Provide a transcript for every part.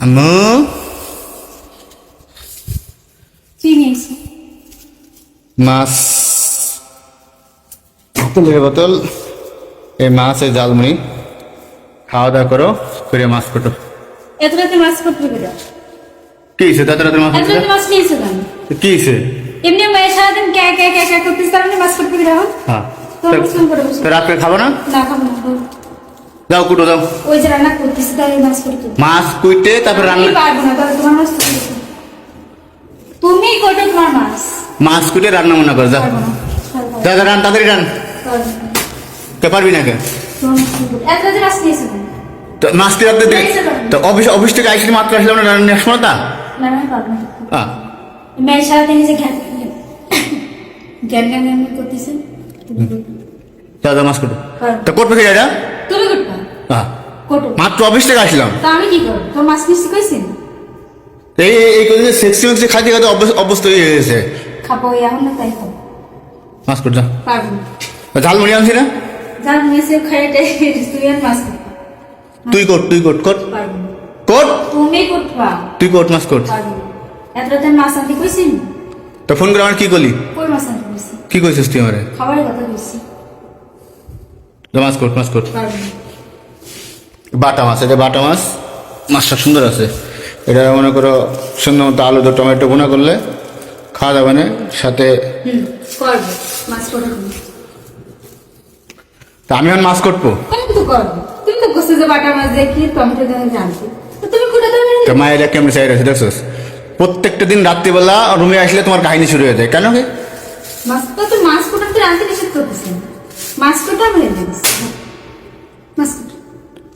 আম্মু কি নিয়েছি? মাছ, বোতলের বোতল, এই মাছ, এই জালমুড়ি। খাওয়া দাওয়া করো, করে মাছ কাটো। এত রাতে মাছ করতে গেল? কি হয়েছে? তাতে রাতে মাছ এত রাতে মাছ নিয়েছো কেন? কি হয়েছে? এমনি মেয়ে সারাদিন ক্যা ক্যা ক্যা ক্যা করতেছ, তার মাছ করতে গেলে এখন? হ্যাঁ, তোমার পছন্দ করে বসে। তো রাত্রে খাবো না? না খাবো না। যাও কুটো দাও। ওই যে রান্না করতেছি তাই মাছ করতে। মাছ কুইটে তারপর আমি রান্না। পারবো না, তাহলে তোমার মাছ তুমি করো। তুমি কোটো তোমার মাছ। মাছ কুটে রান্না মনে কর, যা পারবো না। যা যা, রান তাড়াতাড়ি রান। পারবো না। কে পারবি না কে? তোমার মাছ তুমি করো। এত রাতে মাছ নিয়েছো কেন? তো মাছ কি রাখতে দে? তো অফিস থেকে আইসি মাত্র আসলাম না, রান্না নেওয়ার সময় তা? না আমি পারবো না। হ্যাঁ, মেয়ে সারাদিন যে জ্ঞান জ্ঞান জ্ঞান জ্ঞান করতেছেন। তুমি করো। যা যা মাছ কুটো। পারবো। তো করবে কি এটা? তুমি করবা। হ্যাঁ, কোটো। মাত্র অফিস থেকে আসলাম। তা আমি কি করবো? তোর মাছ মিষ্টি কইছেন? এই এই কদিন সেক্সি মেক্সি খাইতে খাইতে অভ্যস্ত হয়ে গেছে। খাবো এখন না, তাই খাবো। মাছ কর যা। পারবো না। ঝালমুড়ি আনছি না? যার মেসে খাইতে তুই আর মাছ করবা। তুই কর কর পারবো না। কর। তুমি করবা। তুই কর, মাছ কর। পারবো না। এত রাতে মাছ আনতে কইছেন? তো ফোন করে আমার কি করলি? কই মাছ আনতে কইছি? কি কইছিস তুই আমারে? খাবারের কথা কইছি। মাছ কর, মাছ কর। পারবো না। বাটা মাছ, এটা বাটা মাছ। মাছটা সুন্দর আছে। এটা মনে করো সুন্দর মতো আলু দো টমেটো বোনা করলে খাওয়া যাবে না, সাথে করবো। মাছ করবো তুমি। তা আমি এখন মাছ করবো। আমি তো করবো। তুমি তো কইছো যে বাটা মাছ দেখি টমেটো দিয়ে জানতে। তো তুমি কোটা দেবে তো না? মায়ের কেমন চাই আছে দেখছিস? প্রত্যেকটা দিন রাত্রিবেলা রুমে আসলে তোমার কাহিনী শুরু হয়ে যায়, কেন কি? মাছ তো মাছ কোটাতে আনতে নিষেধ করতেছেন। মাছ কোটা আমি রেখে দিচ্ছি। মাছ কোটা।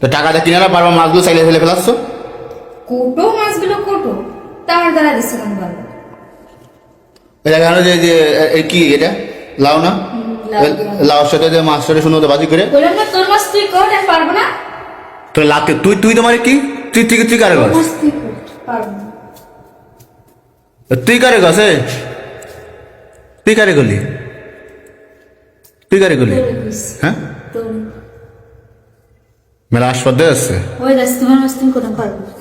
তো টাকাটা কিনে না পারবা, মাছগুলো চাইলে ফেলে ফেলাচ্ছ। কোটো মাছগুলো কোটো। তা আমার দ্বারা দিচ্ছে কেন বলো? এটা কেন যে যে এই কি এটা লাউ না? লাউ। লাউর সাথে যে মাছটা সুন্দর মতো ভাজি করে। বললাম না তোর মাছ তুই কর, আমি পারবো না। তো লাতে তুই তুই তোমার কি তুই কারে তোর গছ? মাছ তুই কর, পারবো না। তুই কারে গছে? তুই কারে গলি? তুই কারে গলি? তোরে কইছি। হ্যাঁ, তোর মেলা আসপাতে আছে। ওই দাস তোমার মাছ তুমি কোটা পারবো না।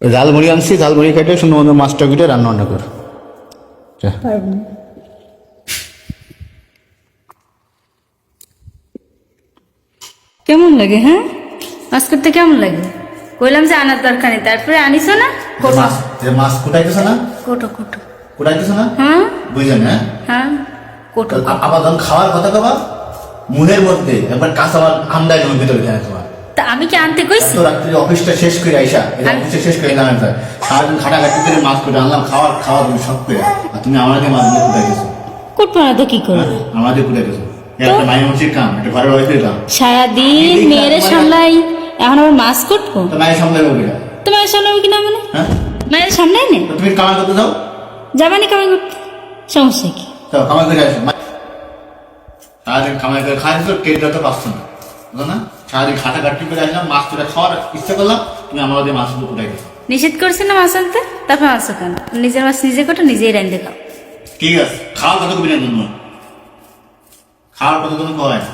ঝালমুড়ি আনছি, ঝালমুড়ি খাইতে সুন্দর মতো মাছটা কুটে রান্না কর। যা। পারবো না। কেমন লাগে? হ্যাঁ, মাছ করতে কেমন লাগে? কইলাম যে আনার দরকার নেই, তারপরে আনিস না। কোটো মাছ কুটাইতেছ না? কোটো কোটো। কুটাইতেছ না? হ্যাঁ বুঝলেন? হ্যাঁ, হ্যাঁ কোটো। আবার যখন খাওয়ার কথা কবা মুহের মধ্যে একবার কাঁচা আমদানি ভিতরে যায় তোমার। তা আমি কি আনতে কইছি? তো রাত্রি অফিসটা শেষ করে আইসা, অফিসটা শেষ করে এলাম, সারাদিন খাটাখাটি করে মাছ করে আনলাম, খাওয়া তুমি সব করে, আর তুমি আমাদের মাছ দিয়ে কুটাই গেছো। কোটো না তো কি করবো? আমাদের কুটাই গেছো। একটা মায়ের মসজিদ কাম, একটা ঘরের ওয়াইফের কাম। সারাদিন মেয়েরে সামলাই, এখন আবার মাছ করবো? তো মায়ের সামনে হবে কিনা? তো মায়ের সামলাবো কিনা মানে? হ্যাঁ, মায়ের সামনে নে তো তুমি কামাই করতে যাও, যাবানি কামাই করতে, সমস্যা কি? তো কামাই করে আসো। সারাদিন কামাই করে খাই তো টেটটা তো পাচ্ছ না, বুঝলো না? সারাদিন খাটাখাটি করে আসলাম, মাছ তুলে খাওয়ার ইচ্ছা করলাম, তুমি আমাদের মাছগুলো কুটাই গেছো। নিষেধ করছে না মাছ আনতে, তারপর আনছো কেন? নিজের মাছ নিজে কোটো, নিজেই রান্ধে খাও। ঠিক আছে, খাওয়ার কথা কবি না জন্য, খাওয়ার কথা কোনো হয় না।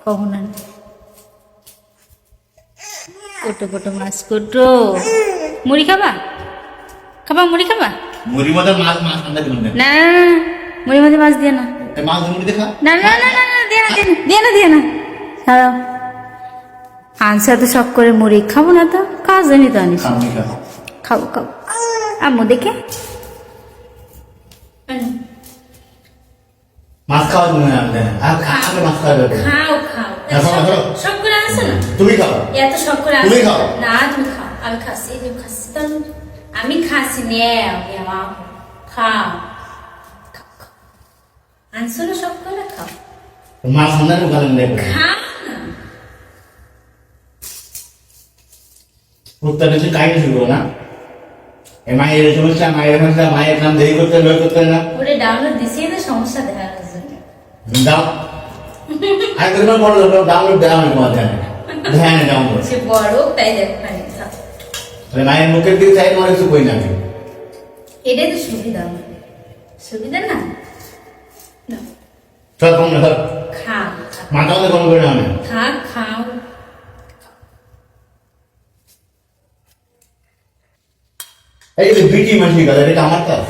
কখন আন কোটো কোটো মাছ কোটো। মুড়ি খাবা? খাবা মুড়ি খাবা? মুড়ির মধ্যে মাছ মাছ আনতে দিবেন না। না না না, মুড়ির মধ্যে মাছ দিয়ে না। এই মাছ মুড়ি দেখা। না না না না না, দিয়ে না দিয়ে না দিয়ে না। ছাড়াও। আনসার তো শখ করে মুড়ি খাবো না, তো কাজ জানি তো আনিস। খাও, খাও। খাবো খাবো। আম্মু দেখে মাছ খাওয়া তুমি না আনতে না। আর আগে মাছ খাওয়া যাবে। খাও খাও। খাও, খাও। শখ করে আনছো না? তুমি খাও। এত শখ করে তুমি আনছো খাও। না? তুমি খাও। আমি খাচ্ছি, তুমি খাচ্ছি তো। আমি খাচ্ছি নেও খাও খাও খাও। আনছো না শখ করে? খাও মাছ আনতে গালেন দেখো। খাও না। উত্তর দিকে কাহিনী শুরু না। এই মায়ের সমস্যা, মায়ের কাম দেরি করতে না। ওরে ডাউনলোড দিছি না, সমস্যা দেখার জন্য। দাও। আর তোমার বড় ডাউনলোড দেওয়া হয় তোমার ধ্যানে। ধ্যানে ডাউনলোড। সে বড় তাই দেখো না। খাও। তাহলে মায়ের মুখের দিকে চাই তোমার কিছু কই না। এটাই তো সুবিধা আমার। সুবিধা না? না। সব কম না সব। খাও মাথা মধ্যে কম করে না। থাক খাও। এই যে বিটি মাসি গেল, এটা আমার কাজ।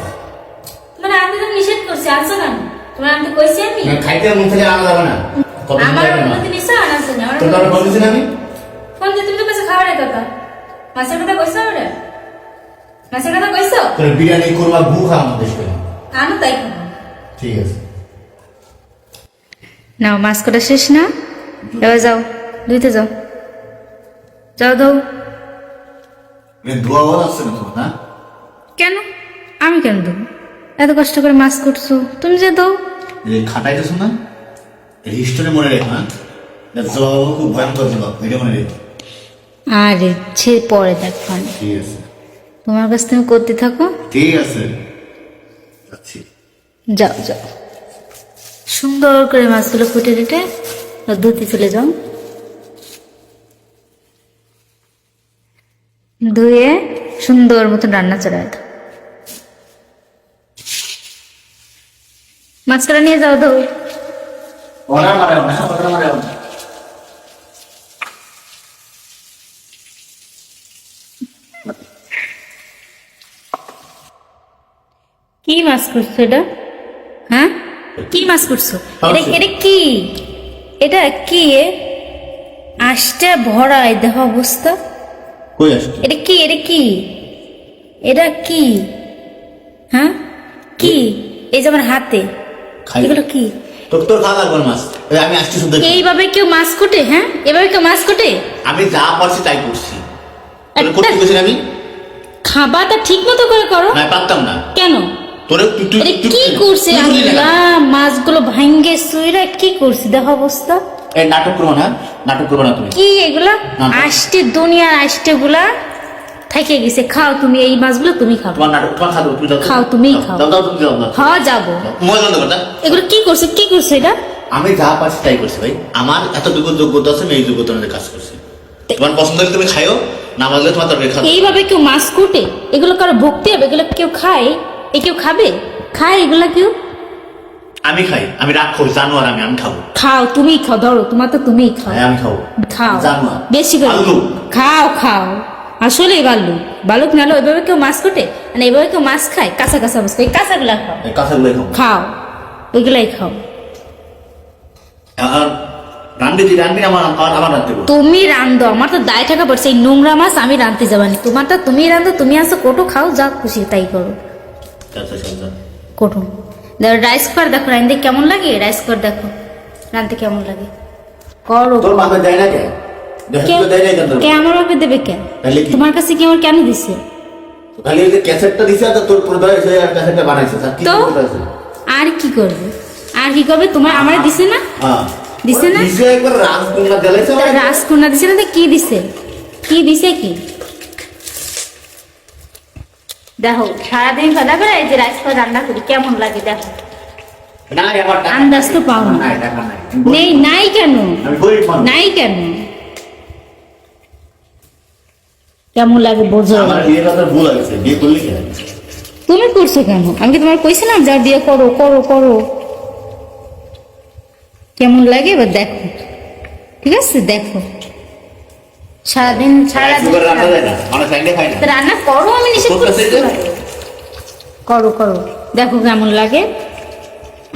তোমার আনতে তো নিষেধ করছি, আনছো কেন? তোমার আনতে কইছি আমি? না, খাইতে মুখ থেকে আনা যাবে না। কতদিন আমার যাবে না। অনুমতি নিছো আনাছো না? তোর কাছে ফোন দিয়েছি না আমি? ফোন দিয়ে তুমি তো কাছে খাওয়ার কথা, মাছের কথা কইছো ওরে? মাছের কথা কইছো? তোর বিরিয়ানি করবা গু খাওয়া আমাদের দেশে। আনো তাই খাবো। ঠিক আছে। নাও, মাছ কটা শেষ না? এবার যাও, ধুইতে যাও, যাও দাও। ধোয়া হওয়া আসছে না তোমার, না? কেন? আমি কেন দেবো? এত কষ্ট করে মাছ করছো, তুমি যে দাও। এই খাটাইতেছো না, এই হিস্টোরি মনে রেখো। হ্যাঁ, জবাব খুব ভয়ঙ্কর জবাব, এটা মনে রেখো। আরে ছে পরে দেখো, ঠিক আছে, তোমার কাছ তুমি করতে থাকো। ঠিক আছে, যাচ্ছি। যাও যাও, সুন্দর করে মাছগুলো ফুটে ফুটে ধুতে চলে যাও। ধুয়ে সুন্দর মতন রান্না চড়ায় দাও। মাছটা নিয়ে যাও, দাও। ওরা মারাও না, ওরা মারাও না। কি মাছ করছো এটা? হ্যাঁ, কি মাছ করছো এটা? এটা কি? এটা কি? আষ্টে ভরায় দেখো অবস্থা। কই আসছে? এটা কি? এটা কি? এটা কি? হ্যাঁ, কি? এই যে আমার হাতে খাই। এগুলো কি? তোর খাওয়া লাগবে না মাছ। এই আমি আসছি শুধু। এইভাবে কেউ মাছ কোটে? হ্যাঁ, এভাবে কেউ মাছ কোটে? আমি যা পারছি তাই করছি। তোরে একটা- করতে গেছি আমি? খাবারটা ঠিক মতো করে করো। না, পারতাম না। কেন? তোরে এটা কি করছে? মাছগুলো ভাঙ্গে সুইরা কি করছে দেখো অবস্থা। এই নাটক করবো না, নাটক করবো না তুমি। কি এগুলা? না। আষ্টে দুনিয়ার আষ্টে গুলা থেকে গেছে। খাও তুমি এই মাছগুলো, তুমি খাও। তোমার নাটক তোমার খাবো, তুমি যাও। খাও, তুমিই খাও। দাও দাও, তুমি যাও না। হ্যাঁ যাবো। মোবাইল বন্ধ কর দাও। এগুলো কি করছে? কি করছে এটা? আমি যা পারছি তাই করছি ভাই। আমার এতটুকু যোগ্যতা আছে, আমি এই যোগ্যতা অনুযায়ী কাজ করছি। তোমার পছন্দ হলে তুমি খাইও, না লাগলে তোমার তরকারি খাও। এইভাবে কেউ মাছ কোটে? এগুলো কারো ভক্তি হবে? এগুলো কেউ খায়? এ কেউ খাবে? খায় এগুলা কেউ? আমি খাই, আমি রাগ করি, জানোয়ার আমি, আমি খাবো। খাও, তুমিই খাও, ধরো তোমার তো তুমিই খাও। হ্যাঁ, আমি খাবো। খাও জানোয়ার বেশি করে আলু। খাও খাও। আসলে বালুক বালুক নালো এভাবে কেউ মাছ কোটে? মানে এভাবে কেউ মাছ খায়? কাঁচা কাঁচা মাছ, এই কাঁচাগুলা খাও। এই কাঁচাগুলোই খাবো। খাও, ওইগুলাই খাও। আর রান্দি আমার আমার রান্তে করবো। তুমি রান্ধো, আমার তো দায় টাকা পড়ছে। এই নোংরা মাছ আমি রাঁধতে যাবানি। তোমারটা তুমি রান্ধো, তুমি আসো কোটো খাও, যা খুশি তাই করো। আচ্ছা আচ্ছা। কোটো দেখো, রাইস কুকার দেখো রাঁধতে কেমন লাগে। রাইস কুকার দেখো রাঁধতে কেমন লাগে। করো। তোর বাবা দেয় না কে? দেখো দেয় না কেন? কে আমার বাপে দেবে কেন? তাহলে কি? তোমার কাছে কি আমার কেন দিছে? খালি এই যে ক্যাসেটটা দিছে, আর তোর পরিবার এসে আর ক্যাসেটটা বানাইছে, স্যার কি তো করতে আছে? আর কি করবে? আর কি করবে? তোমার আমার দিছে না? হ্যাঁ, দিছে না? দিছে একবার রাজকন্যা দিলাইছে। তা রাজকন্যা দিছে না? তো কি দিছে? কি দিছে কি? দেখো সারাদিন খাওয়া করে এই যে রাইস কুকার রান্না করি কেমন লাগে দেখো। না, আমার টাকা আন্দাজ তো পাও না। নাই, টাকা নাই। নেই, নাই কেন? আমি গরিব মানুষ। নাই কেন? কেমন লাগে বোঝো? আমার বিয়েটা তো ভুল হয়েছে, বিয়ে করলি কেন? তুমি করছো কেন? আমি কি তোমার কইছিলাম যা দিয়ে করো করো করো? কেমন লাগে এবার দেখো, ঠিক আছে? দেখো সারাদিন সুগার রান্না যায় না, মানুষ চাইলে খায় না। তো রান্না করো, আমি নিষেধ করছি করতেছে যে? করো করো, দেখো কেমন লাগে।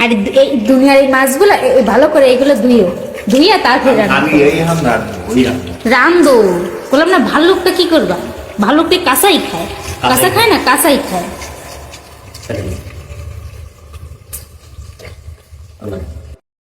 আর এই দুনিয়ার এই মাছগুলো ভালো করে এগুলো ধুইয়া তারপরে রান্না আমি করো। এই হাম রাখবো, ওই রাখবো। রান্ধো বললাম না। ভাল্লুকটা কি করবা? ভাল্লুকটা কাঁচাই খায়। কাঁচা খায় না, কাঁচাই খায়। আল্লাহ।